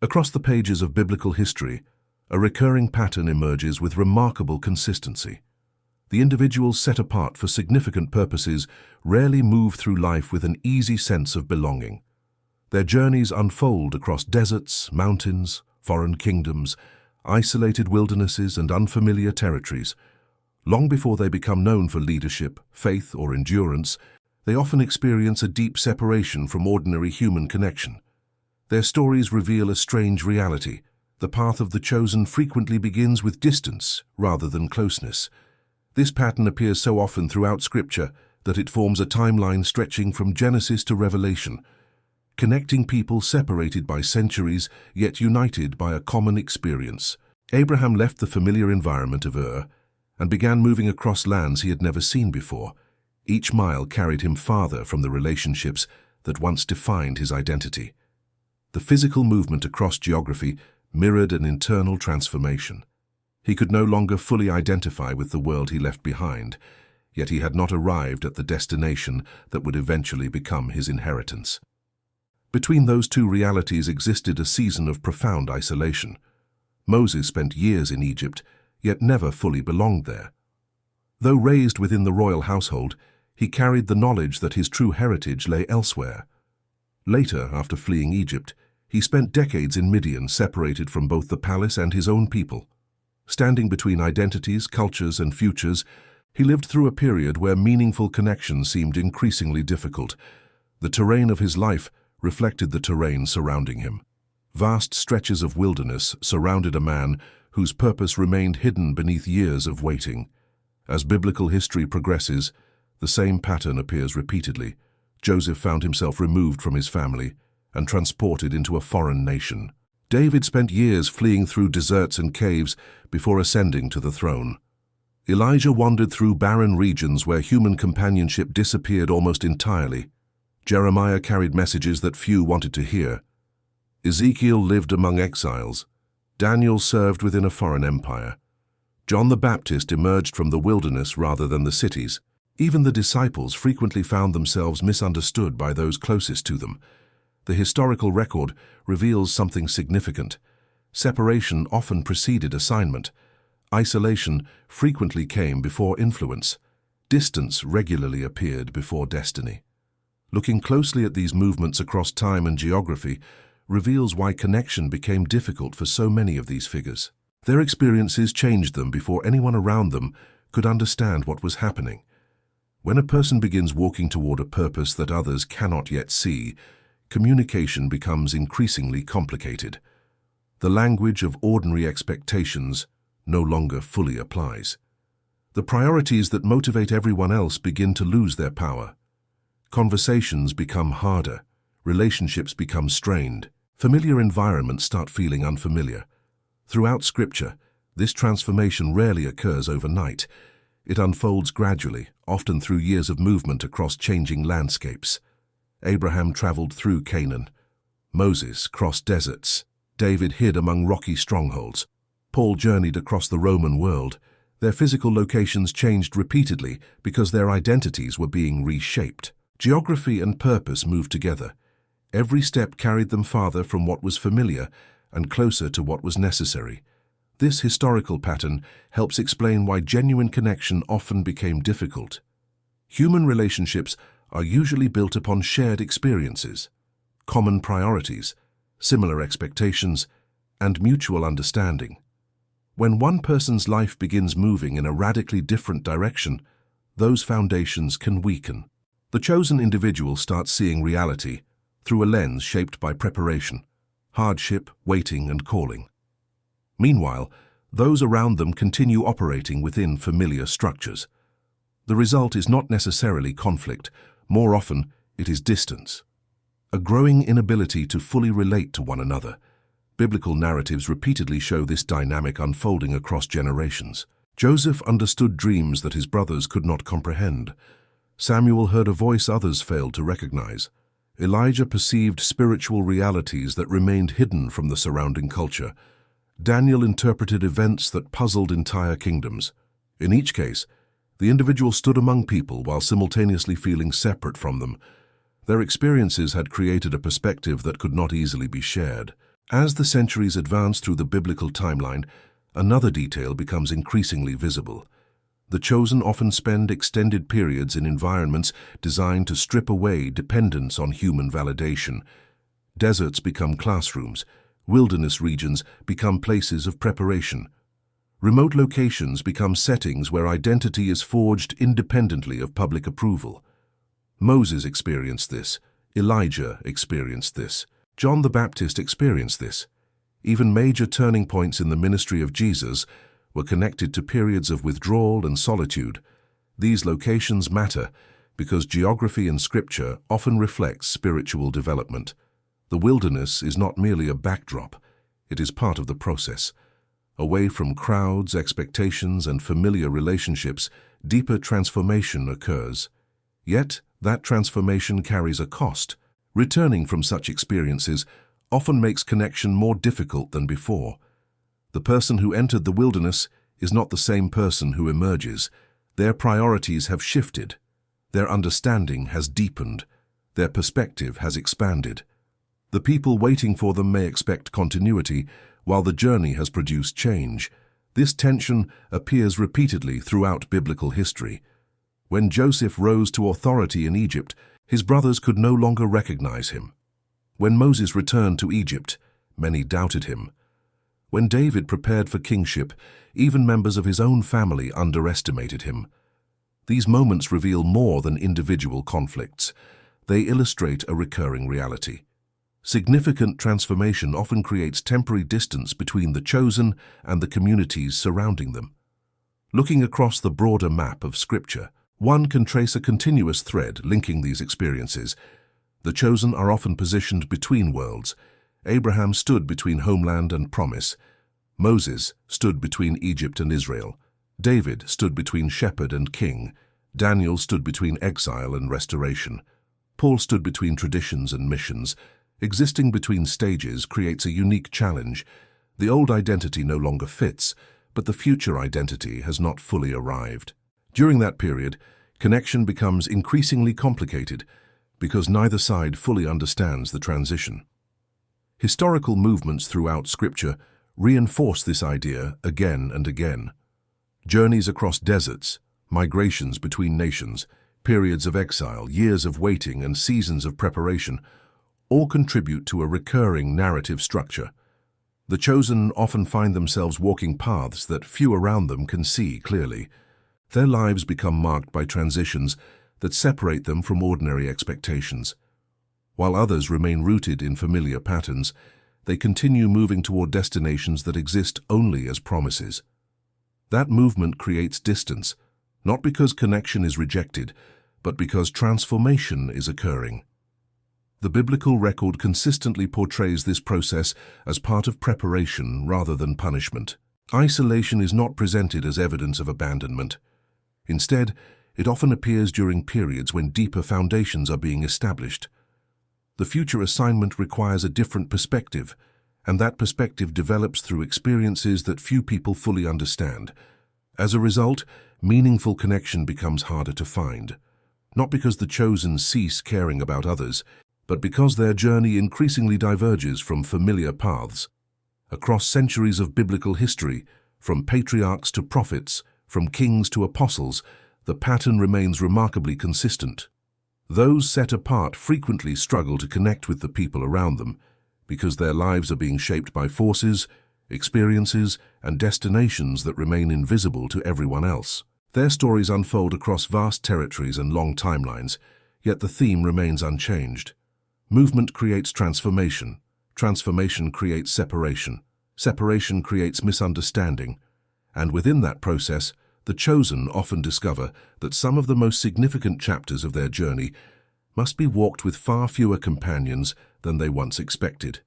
Across the pages of biblical history, a recurring pattern emerges with remarkable consistency. The individuals set apart for significant purposes rarely move through life with an easy sense of belonging. Their journeys unfold across deserts, mountains, foreign kingdoms, isolated wildernesses, and unfamiliar territories. Long before they become known for leadership, faith, or endurance, they often experience a deep separation from ordinary human connection. Their stories reveal a strange reality. The path of the chosen frequently begins with distance rather than closeness. This pattern appears so often throughout Scripture that it forms a timeline stretching from Genesis to Revelation, connecting people separated by centuries yet united by a common experience. Abraham left the familiar environment of Ur and began moving across lands he had never seen before. Each mile carried him farther from the relationships that once defined his identity. The physical movement across geography mirrored an internal transformation. He could no longer fully identify with the world he left behind, yet he had not arrived at the destination that would eventually become his inheritance. Between those two realities existed a season of profound isolation. Moses spent years in Egypt, yet never fully belonged there. Though raised within the royal household, he carried the knowledge that his true heritage lay elsewhere. Later, after fleeing Egypt, he spent decades in Midian, separated from both the palace and his own people. Standing between identities, cultures, and futures, he lived through a period where meaningful connection seemed increasingly difficult. The terrain of his life reflected the terrain surrounding him. Vast stretches of wilderness surrounded a man whose purpose remained hidden beneath years of waiting. As biblical history progresses, the same pattern appears repeatedly. Joseph found himself removed from his family and transported into a foreign nation. David spent years fleeing through deserts and caves before ascending to the throne. Elijah wandered through barren regions where human companionship disappeared almost entirely. Jeremiah carried messages that few wanted to hear. Ezekiel lived among exiles. Daniel served within a foreign empire. John the Baptist emerged from the wilderness rather than the cities. Even the disciples frequently found themselves misunderstood by those closest to them. The historical record reveals something significant. Separation often preceded assignment. Isolation frequently came before influence. Distance regularly appeared before destiny. Looking closely at these movements across time and geography reveals why connection became difficult for so many of these figures. Their experiences changed them before anyone around them could understand what was happening. When a person begins walking toward a purpose that others cannot yet see, communication becomes increasingly complicated. The language of ordinary expectations no longer fully applies. The priorities that motivate everyone else begin to lose their power. Conversations become harder. Relationships become strained. Familiar environments start feeling unfamiliar. Throughout Scripture, this transformation rarely occurs overnight. It unfolds gradually, often through years of movement across changing landscapes. Abraham traveled through Canaan. Moses crossed deserts. David hid among rocky strongholds. Paul journeyed across the Roman world. Their physical locations changed repeatedly because their identities were being reshaped. Geography and purpose moved together. Every step carried them farther from what was familiar and closer to what was necessary. This historical pattern helps explain why genuine connection often became difficult. Human relationships are usually built upon shared experiences, common priorities, similar expectations, and mutual understanding. When one person's life begins moving in a radically different direction, those foundations can weaken. The chosen individual starts seeing reality through a lens shaped by preparation, hardship, waiting, and calling. Meanwhile, those around them continue operating within familiar structures. The result is not necessarily conflict. More often, it is distance. A growing inability to fully relate to one another. Biblical narratives repeatedly show this dynamic unfolding across generations. Joseph understood dreams that his brothers could not comprehend. Samuel heard a voice others failed to recognize. Elijah perceived spiritual realities that remained hidden from the surrounding culture. Daniel interpreted events that puzzled entire kingdoms. In each case, the individual stood among people while simultaneously feeling separate from them. Their experiences had created a perspective that could not easily be shared. As the centuries advance through the biblical timeline, another detail becomes increasingly visible. The chosen often spend extended periods in environments designed to strip away dependence on human validation. Deserts become classrooms, wilderness regions become places of preparation. Remote locations become settings where identity is forged independently of public approval. Moses experienced this. Elijah experienced this. John the Baptist experienced this. Even major turning points in the ministry of Jesus were connected to periods of withdrawal and solitude. These locations matter because geography in Scripture often reflects spiritual development. The wilderness is not merely a backdrop, it is part of the process. Away from crowds, expectations, and familiar relationships, deeper transformation occurs. Yet, that transformation carries a cost. Returning from such experiences often makes connection more difficult than before. The person who entered the wilderness is not the same person who emerges. Their priorities have shifted. Their understanding has deepened. Their perspective has expanded. The people waiting for them may expect continuity, while the journey has produced change. This tension appears repeatedly throughout biblical history. When Joseph rose to authority in Egypt, his brothers could no longer recognize him. When Moses returned to Egypt, many doubted him. When David prepared for kingship, even members of his own family underestimated him. These moments reveal more than individual conflicts. They illustrate a recurring reality. Significant transformation often creates temporary distance between the chosen and the communities surrounding them. Looking across the broader map of Scripture, one can trace a continuous thread linking these experiences. The chosen are often positioned between worlds. Abraham stood between homeland and promise. Moses stood between Egypt and Israel. David stood between shepherd and king. Daniel stood between exile and restoration. Paul stood between traditions and missions. Existing between stages creates a unique challenge. The old identity no longer fits, but the future identity has not fully arrived. During that period, connection becomes increasingly complicated because neither side fully understands the transition. Historical movements throughout Scripture reinforce this idea again and again. Journeys across deserts, migrations between nations, periods of exile, years of waiting, and seasons of preparation all contribute to a recurring narrative structure. The chosen often find themselves walking paths that few around them can see clearly. Their lives become marked by transitions that separate them from ordinary expectations. While others remain rooted in familiar patterns, they continue moving toward destinations that exist only as promises. That movement creates distance, not because connection is rejected, but because transformation is occurring. The biblical record consistently portrays this process as part of preparation rather than punishment. Isolation is not presented as evidence of abandonment. Instead, it often appears during periods when deeper foundations are being established. The future assignment requires a different perspective, and that perspective develops through experiences that few people fully understand. As a result, meaningful connection becomes harder to find, not because the chosen cease caring about others, but because their journey increasingly diverges from familiar paths. Across centuries of biblical history, from patriarchs to prophets, from kings to apostles, the pattern remains remarkably consistent. Those set apart frequently struggle to connect with the people around them because their lives are being shaped by forces, experiences, and destinations that remain invisible to everyone else. Their stories unfold across vast territories and long timelines, yet the theme remains unchanged. Movement creates transformation. Transformation creates separation. Separation creates misunderstanding. And within that process, the chosen often discover that some of the most significant chapters of their journey must be walked with far fewer companions than they once expected.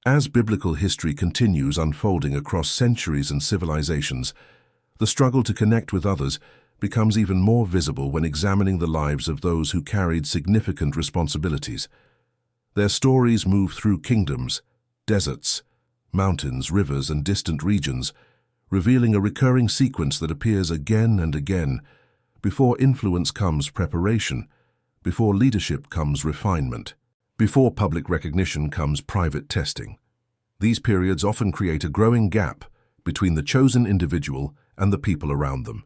As biblical history continues unfolding across centuries and civilizations, the struggle to connect with others becomes even more visible when examining the lives of those who carried significant responsibilities. Their stories move through kingdoms, deserts, mountains, rivers, and distant regions, revealing a recurring sequence that appears again and again. Before influence comes preparation, before leadership comes refinement. Before public recognition comes private testing. These periods often create a growing gap between the chosen individual and the people around them.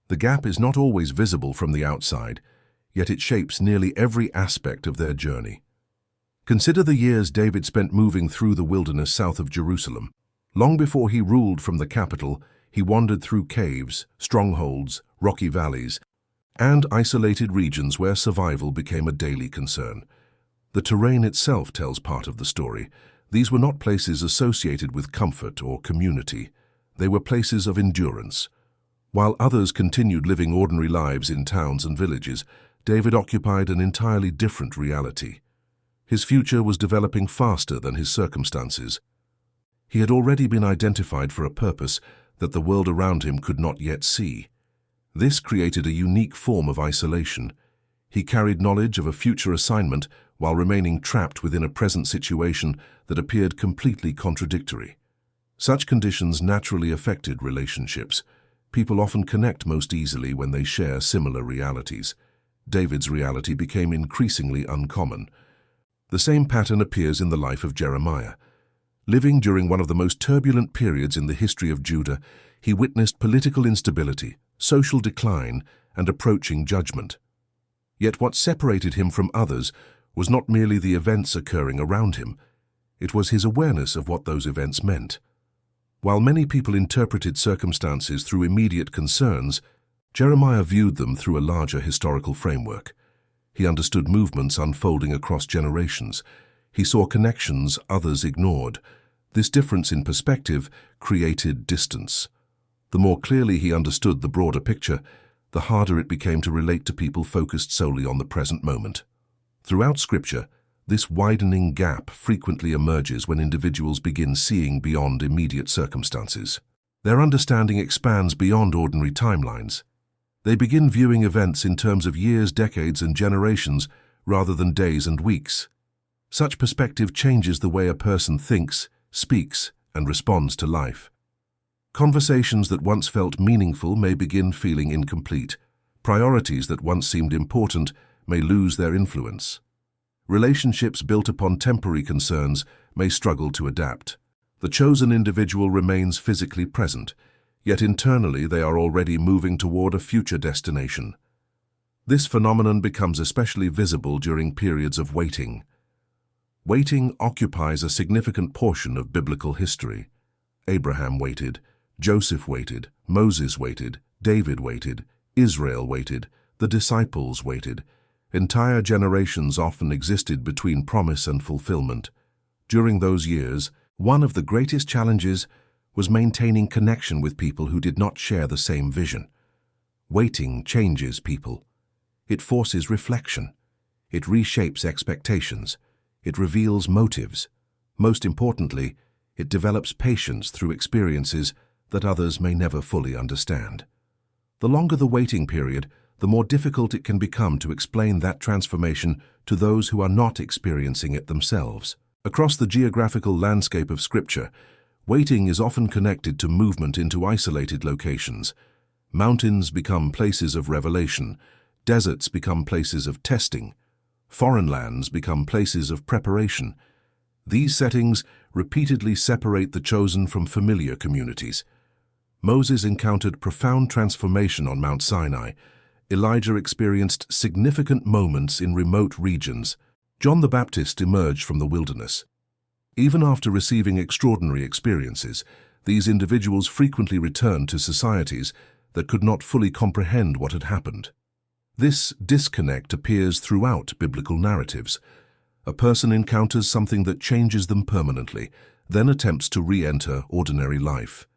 The gap is not always visible from the outside, yet it shapes nearly every aspect of their journey. Consider the years David spent moving through the wilderness south of Jerusalem. Long before he ruled from the capital, he wandered through caves, strongholds, rocky valleys, and isolated regions where survival became a daily concern. The terrain itself tells part of the story. These were not places associated with comfort or community. They were places of endurance. While others continued living ordinary lives in towns and villages, David occupied an entirely different reality. His future was developing faster than his circumstances. He had already been identified for a purpose that the world around him could not yet see. This created a unique form of isolation. He carried knowledge of a future assignment while remaining trapped within a present situation that appeared completely contradictory. Such conditions naturally affected relationships. People often connect most easily when they share similar realities. David's reality became increasingly uncommon. The same pattern appears in the life of Jeremiah. Living during one of the most turbulent periods in the history of Judah, he witnessed political instability, social decline, and approaching judgment. Yet what separated him from others was not merely the events occurring around him, it was his awareness of what those events meant. While many people interpreted circumstances through immediate concerns, Jeremiah viewed them through a larger historical framework. He understood movements unfolding across generations. He saw connections others ignored. This difference in perspective created distance. The more clearly he understood the broader picture, the harder it became to relate to people focused solely on the present moment. Throughout Scripture, this widening gap frequently emerges when individuals begin seeing beyond immediate circumstances. Their understanding expands beyond ordinary timelines. They begin viewing events in terms of years, decades, and generations rather than days and weeks. Such perspective changes the way a person thinks, speaks, and responds to life. Conversations that once felt meaningful may begin feeling incomplete. Priorities that once seemed important may lose their influence. Relationships built upon temporary concerns may struggle to adapt. The chosen individual remains physically present, yet internally they are already moving toward a future destination. This phenomenon becomes especially visible during periods of waiting. Waiting occupies a significant portion of biblical history. Abraham waited, Joseph waited, Moses waited, David waited, Israel waited, the disciples waited. Entire generations often existed between promise and fulfillment. During those years, one of the greatest challenges was maintaining connection with people who did not share the same vision. Waiting changes people. It forces reflection. It reshapes expectations. It reveals motives. Most importantly, it develops patience through experiences that others may never fully understand. The longer the waiting period, the more difficult it can become to explain that transformation to those who are not experiencing it themselves. Across the geographical landscape of Scripture, waiting is often connected to movement into isolated locations. Mountains become places of revelation, deserts become places of testing, foreign lands become places of preparation. These settings repeatedly separate the chosen from familiar communities. Moses encountered profound transformation on Mount Sinai. Elijah experienced significant moments in remote regions. John the Baptist emerged from the wilderness. Even after receiving extraordinary experiences, these individuals frequently returned to societies that could not fully comprehend what had happened. This disconnect appears throughout biblical narratives. A person encounters something that changes them permanently, then attempts to re-enter ordinary life.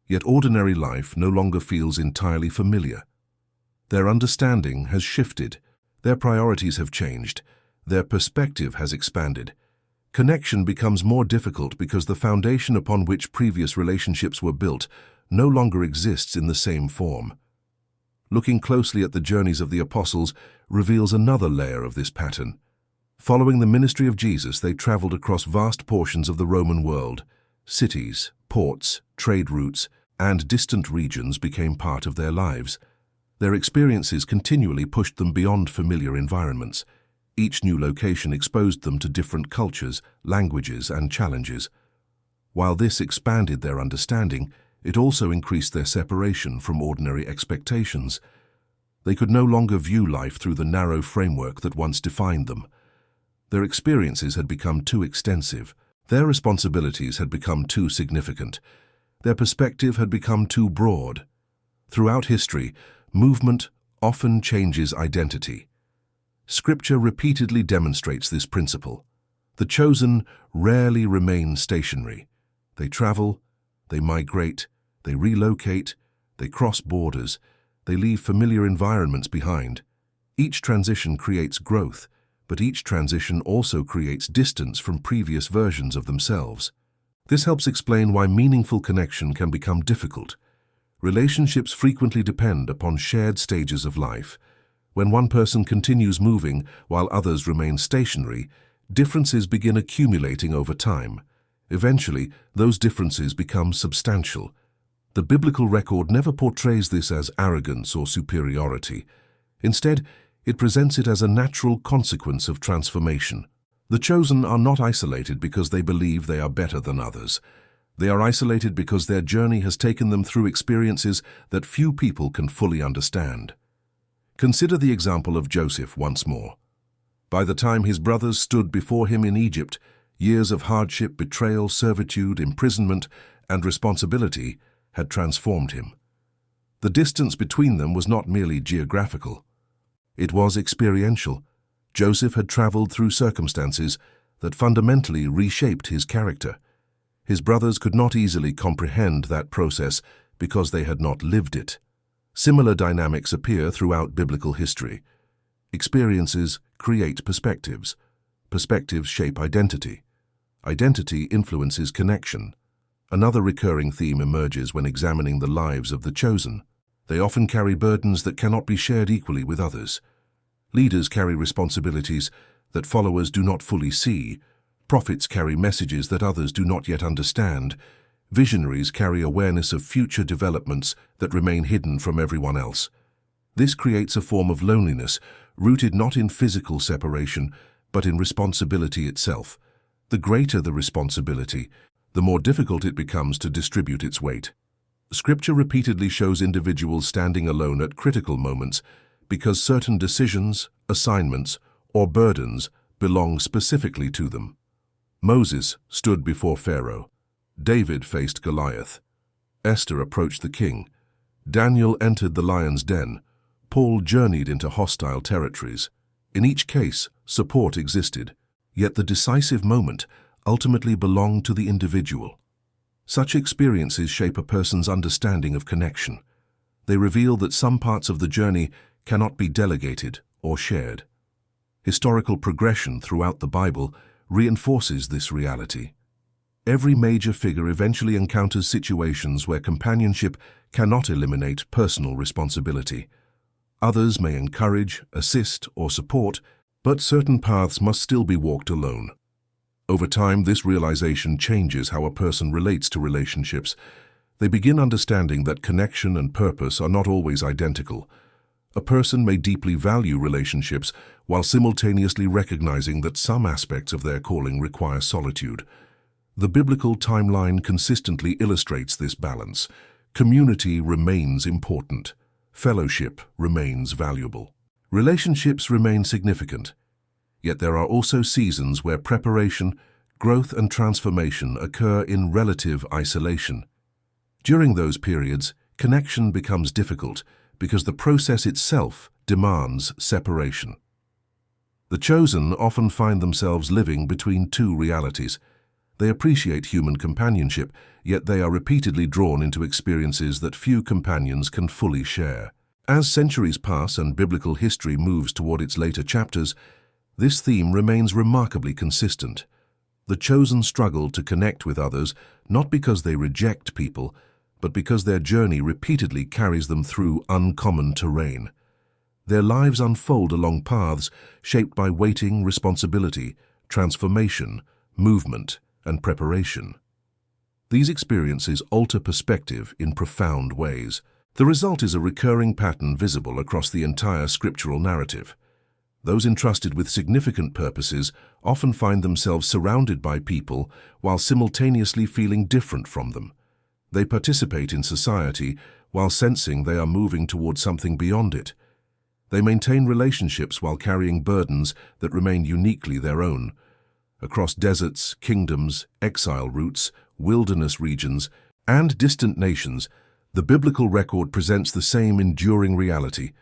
Yet ordinary life no longer feels entirely familiar. Their understanding has shifted, their priorities have changed, their perspective has expanded. Connection becomes more difficult because the foundation upon which previous relationships were built no longer exists in the same form. Looking closely at the journeys of the apostles reveals another layer of this pattern. Following the ministry of Jesus, they traveled across vast portions of the Roman world. Cities, ports, trade routes, and distant regions became part of their lives. Their experiences continually pushed them beyond familiar environments. Each new location exposed them to different cultures, languages, and challenges. While this expanded their understanding, it also increased their separation from ordinary expectations. They could no longer view life through the narrow framework that once defined them. Their experiences had become too extensive. Their responsibilities had become too significant. Their perspective had become too broad. Throughout history, movement often changes identity. Scripture repeatedly demonstrates this principle. The chosen rarely remain stationary. They travel, they migrate, they relocate, they cross borders, they leave familiar environments behind. Each transition creates growth, but each transition also creates distance from previous versions of themselves. This helps explain why meaningful connection can become difficult. Relationships frequently depend upon shared stages of life. When one person continues moving while others remain stationary, differences begin accumulating over time. Eventually, those differences become substantial. The biblical record never portrays this as arrogance or superiority. Instead, it presents it as a natural consequence of transformation. The chosen are not isolated because they believe they are better than others. They are isolated because their journey has taken them through experiences that few people can fully understand. Consider the example of Joseph once more. By the time his brothers stood before him in Egypt, years of hardship, betrayal, servitude, imprisonment, and responsibility had transformed him. The distance between them was not merely geographical. It was experiential. Joseph had traveled through circumstances that fundamentally reshaped his character. His brothers could not easily comprehend that process because they had not lived it. Similar dynamics appear throughout biblical history. Experiences create perspectives. Perspectives shape identity. Identity influences connection. Another recurring theme emerges when examining the lives of the chosen. They often carry burdens that cannot be shared equally with others. Leaders carry responsibilities that followers do not fully see. Prophets carry messages that others do not yet understand. Visionaries carry awareness of future developments that remain hidden from everyone else. This creates a form of loneliness, rooted not in physical separation, but in responsibility itself. The greater the responsibility, the more difficult it becomes to distribute its weight. Scripture repeatedly shows individuals standing alone at critical moments because certain decisions, assignments, or burdens belong specifically to them. Moses stood before Pharaoh. David faced Goliath. Esther approached the king. Daniel entered the lion's den. Paul journeyed into hostile territories. In each case, support existed, yet the decisive moment ultimately belonged to the individual. Such experiences shape a person's understanding of connection. They reveal that some parts of the journey cannot be delegated or shared. Historical progression throughout the Bible reinforces this reality. Every major figure eventually encounters situations where companionship cannot eliminate personal responsibility. Others may encourage, assist, or support, but certain paths must still be walked alone. Over time, this realization changes how a person relates to relationships. They begin understanding that connection and purpose are not always identical. A person may deeply value relationships while simultaneously recognizing that some aspects of their calling require solitude. The biblical timeline consistently illustrates this balance. Community remains important. Fellowship remains valuable. Relationships remain significant. Yet there are also seasons where preparation, growth, and transformation occur in relative isolation. During those periods, connection becomes difficult because the process itself demands separation. The chosen often find themselves living between two realities. They appreciate human companionship, yet they are repeatedly drawn into experiences that few companions can fully share. As centuries pass and biblical history moves toward its later chapters, this theme remains remarkably consistent. The chosen struggle to connect with others, not because they reject people, but because their journey repeatedly carries them through uncommon terrain. Their lives unfold along paths shaped by waiting, responsibility, transformation, movement, and preparation. These experiences alter perspective in profound ways. The result is a recurring pattern visible across the entire scriptural narrative. Those entrusted with significant purposes often find themselves surrounded by people while simultaneously feeling different from them. They participate in society while sensing they are moving towards something beyond it. They maintain relationships while carrying burdens that remain uniquely their own. Across deserts, kingdoms, exile routes, wilderness regions, and distant nations, the biblical record presents the same enduring reality.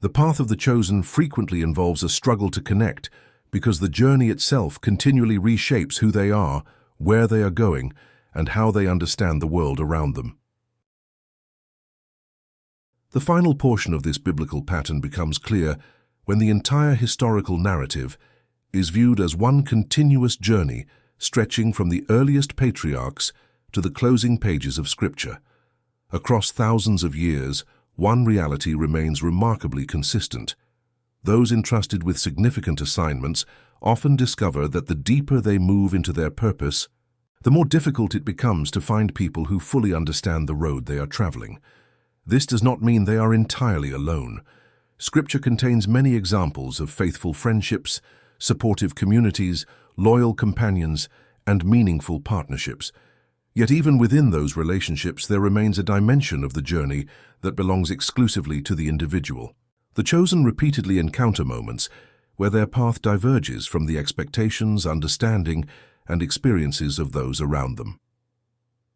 The path of the chosen frequently involves a struggle to connect because the journey itself continually reshapes who they are, where they are going, and how they understand the world around them. The final portion of this biblical pattern becomes clear when the entire historical narrative is viewed as one continuous journey stretching from the earliest patriarchs to the closing pages of Scripture. Across thousands of years, one reality remains remarkably consistent. Those entrusted with significant assignments often discover that the deeper they move into their purpose, the more difficult it becomes to find people who fully understand the road they are traveling. This does not mean they are entirely alone. Scripture contains many examples of faithful friendships, supportive communities, loyal companions, and meaningful partnerships. Yet even within those relationships, there remains a dimension of the journey that belongs exclusively to the individual. The chosen repeatedly encounter moments where their path diverges from the expectations, understanding, and experiences of those around them.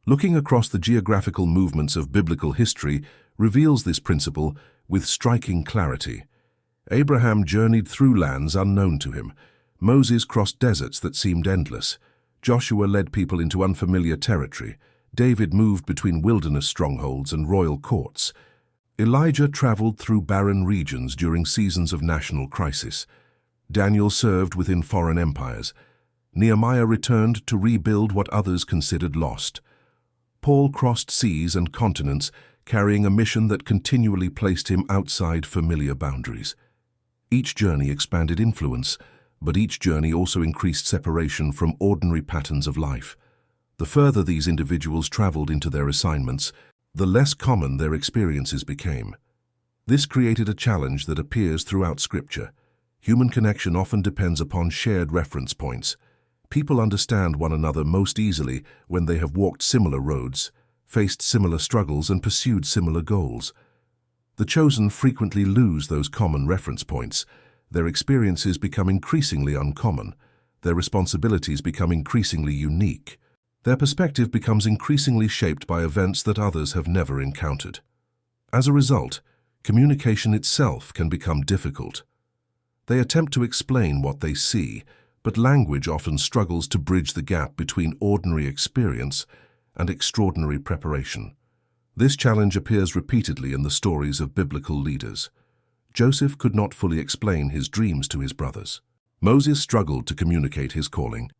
Looking across the geographical movements of biblical history reveals this principle with striking clarity. Abraham journeyed through lands unknown to him. Moses crossed deserts that seemed endless. Joshua led people into unfamiliar territory. David moved between wilderness strongholds and royal courts. Elijah traveled through barren regions during seasons of national crisis. Daniel served within foreign empires. Nehemiah returned to rebuild what others considered lost. Paul crossed seas and continents, carrying a mission that continually placed him outside familiar boundaries. Each journey expanded influence, but each journey also increased separation from ordinary patterns of life. The further these individuals traveled into their assignments, the less common their experiences became. This created a challenge that appears throughout Scripture. Human connection often depends upon shared reference points. People understand one another most easily when they have walked similar roads, faced similar struggles, and pursued similar goals. The chosen frequently lose those common reference points. Their experiences become increasingly uncommon. Their responsibilities become increasingly unique. Their perspective becomes increasingly shaped by events that others have never encountered. As a result, communication itself can become difficult. They attempt to explain what they see, but language often struggles to bridge the gap between ordinary experience and extraordinary preparation. This challenge appears repeatedly in the stories of biblical leaders. Joseph could not fully explain his dreams to his brothers. Moses struggled to communicate his calling.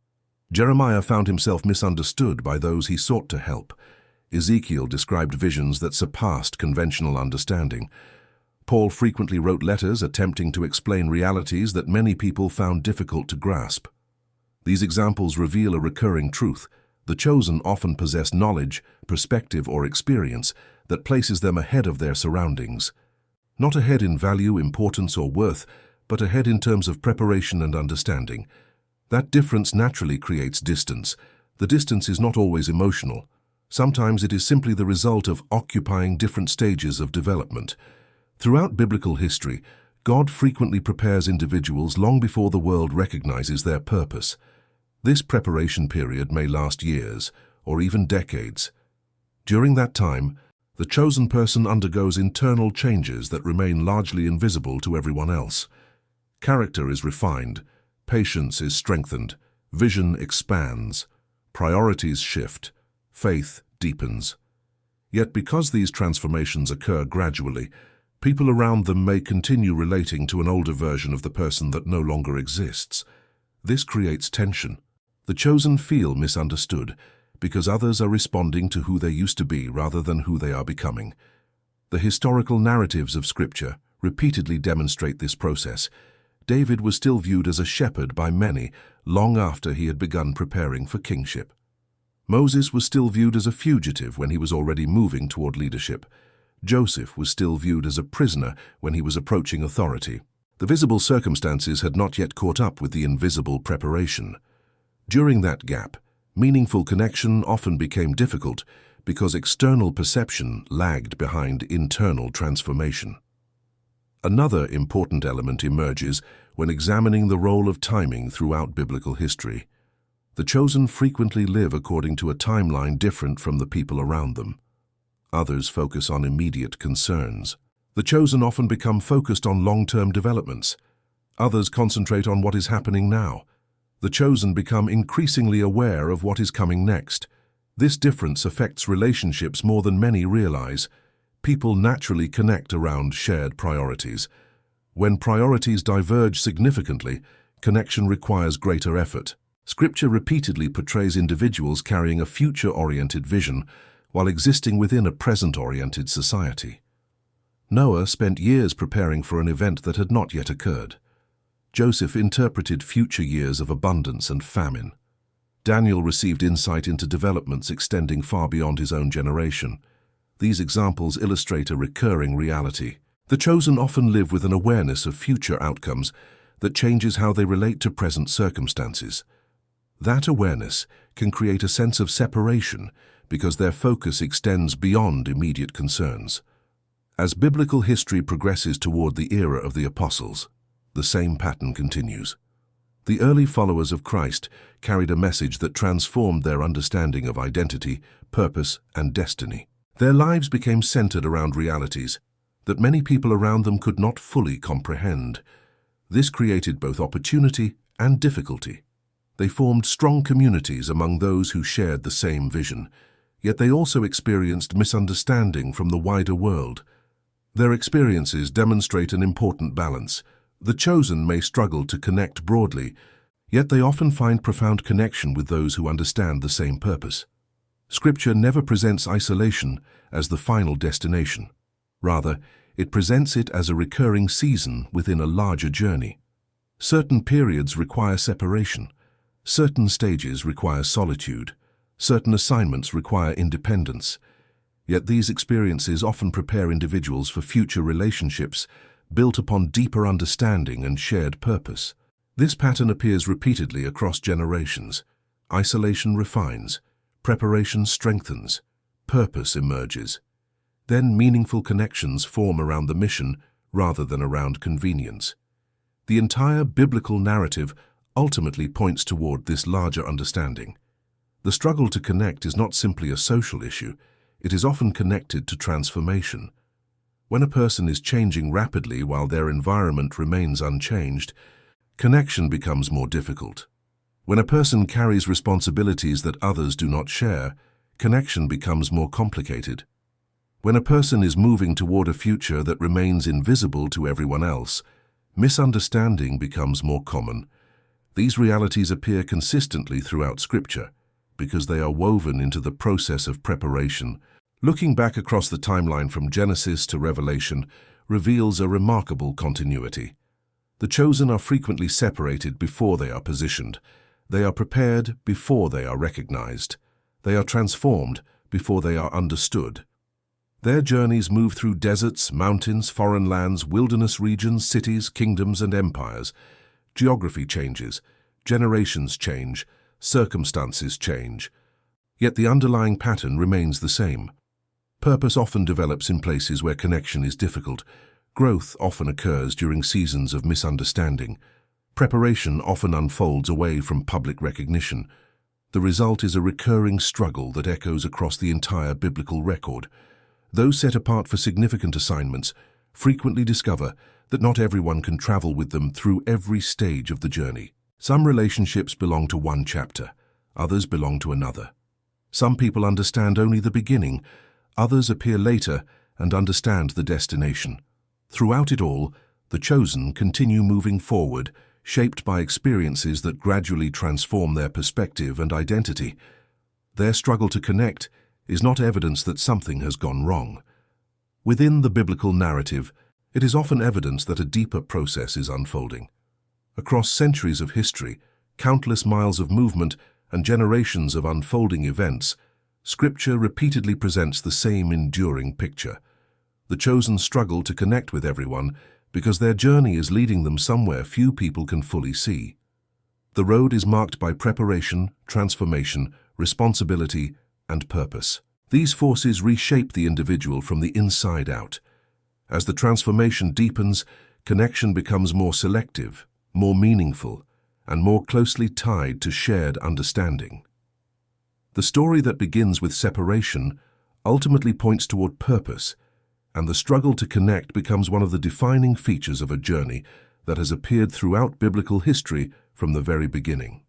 Jeremiah found himself misunderstood by those he sought to help. Ezekiel described visions that surpassed conventional understanding. Paul frequently wrote letters attempting to explain realities that many people found difficult to grasp. These examples reveal a recurring truth. The chosen often possess knowledge, perspective, or experience that places them ahead of their surroundings. Not ahead in value, importance, or worth, but ahead in terms of preparation and understanding. That difference naturally creates distance. The distance is not always emotional. Sometimes it is simply the result of occupying different stages of development. Throughout biblical history, God frequently prepares individuals long before the world recognizes their purpose. This preparation period may last years, or even decades. During that time, the chosen person undergoes internal changes that remain largely invisible to everyone else. Character is refined, patience is strengthened, vision expands, priorities shift, faith deepens. Yet because these transformations occur gradually, people around them may continue relating to an older version of the person that no longer exists. This creates tension. The chosen feel misunderstood because others are responding to who they used to be rather than who they are becoming. The historical narratives of Scripture repeatedly demonstrate this process. David was still viewed as a shepherd by many long after he had begun preparing for kingship. Moses was still viewed as a fugitive when he was already moving toward leadership. Joseph was still viewed as a prisoner when he was approaching authority. The visible circumstances had not yet caught up with the invisible preparation. During that gap, meaningful connection often became difficult because external perception lagged behind internal transformation. Another important element emerges when examining the role of timing throughout biblical history. The chosen frequently live according to a timeline different from the people around them. Others focus on immediate concerns. The chosen often become focused on long-term developments. Others concentrate on what is happening now. The chosen become increasingly aware of what is coming next. This difference affects relationships more than many realize. People naturally connect around shared priorities. When priorities diverge significantly, connection requires greater effort. Scripture repeatedly portrays individuals carrying a future-oriented vision while existing within a present-oriented society. Noah spent years preparing for an event that had not yet occurred. Joseph interpreted future years of abundance and famine. Daniel received insight into developments extending far beyond his own generation. These examples illustrate a recurring reality. The chosen often live with an awareness of future outcomes that changes how they relate to present circumstances. That awareness can create a sense of separation because their focus extends beyond immediate concerns. As biblical history progresses toward the era of the apostles, the same pattern continues. The early followers of Christ carried a message that transformed their understanding of identity, purpose, and destiny. Their lives became centered around realities that many people around them could not fully comprehend. This created both opportunity and difficulty. They formed strong communities among those who shared the same vision, yet they also experienced misunderstanding from the wider world. Their experiences demonstrate an important balance. The chosen may struggle to connect broadly, yet they often find profound connection with those who understand the same purpose. Scripture never presents isolation as the final destination. Rather, it presents it as a recurring season within a larger journey. Certain periods require separation. Certain stages require solitude. Certain assignments require independence. Yet these experiences often prepare individuals for future relationships built upon deeper understanding and shared purpose. This pattern appears repeatedly across generations. Isolation refines, preparation strengthens, purpose emerges. Then meaningful connections form around the mission rather than around convenience. The entire biblical narrative ultimately points toward this larger understanding. The struggle to connect is not simply a social issue, it is often connected to transformation. When a person is changing rapidly while their environment remains unchanged, connection becomes more difficult. When a person carries responsibilities that others do not share, connection becomes more complicated. When a person is moving toward a future that remains invisible to everyone else, misunderstanding becomes more common. These realities appear consistently throughout Scripture because they are woven into the process of preparation. Looking back across the timeline from Genesis to Revelation reveals a remarkable continuity. The chosen are frequently separated before they are positioned. They are prepared before they are recognized. They are transformed before they are understood. Their journeys move through deserts, mountains, foreign lands, wilderness regions, cities, kingdoms, and empires. Geography changes, generations change, circumstances change. Yet the underlying pattern remains the same. Purpose often develops in places where connection is difficult. Growth often occurs during seasons of misunderstanding. Preparation often unfolds away from public recognition. The result is a recurring struggle that echoes across the entire biblical record. Those set apart for significant assignments frequently discover that not everyone can travel with them through every stage of the journey. Some relationships belong to one chapter, others belong to another. Some people understand only the beginning, others appear later and understand the destination. Throughout it all, the chosen continue moving forward, shaped by experiences that gradually transform their perspective and identity. Their struggle to connect is not evidence that something has gone wrong. Within the biblical narrative, it is often evidence that a deeper process is unfolding. Across centuries of history, countless miles of movement, and generations of unfolding events, Scripture repeatedly presents the same enduring picture. The chosen struggle to connect with everyone because their journey is leading them somewhere few people can fully see. The road is marked by preparation, transformation, responsibility, and purpose. These forces reshape the individual from the inside out. As the transformation deepens, connection becomes more selective, more meaningful, and more closely tied to shared understanding. The story that begins with separation ultimately points toward purpose, and the struggle to connect becomes one of the defining features of a journey that has appeared throughout biblical history from the very beginning.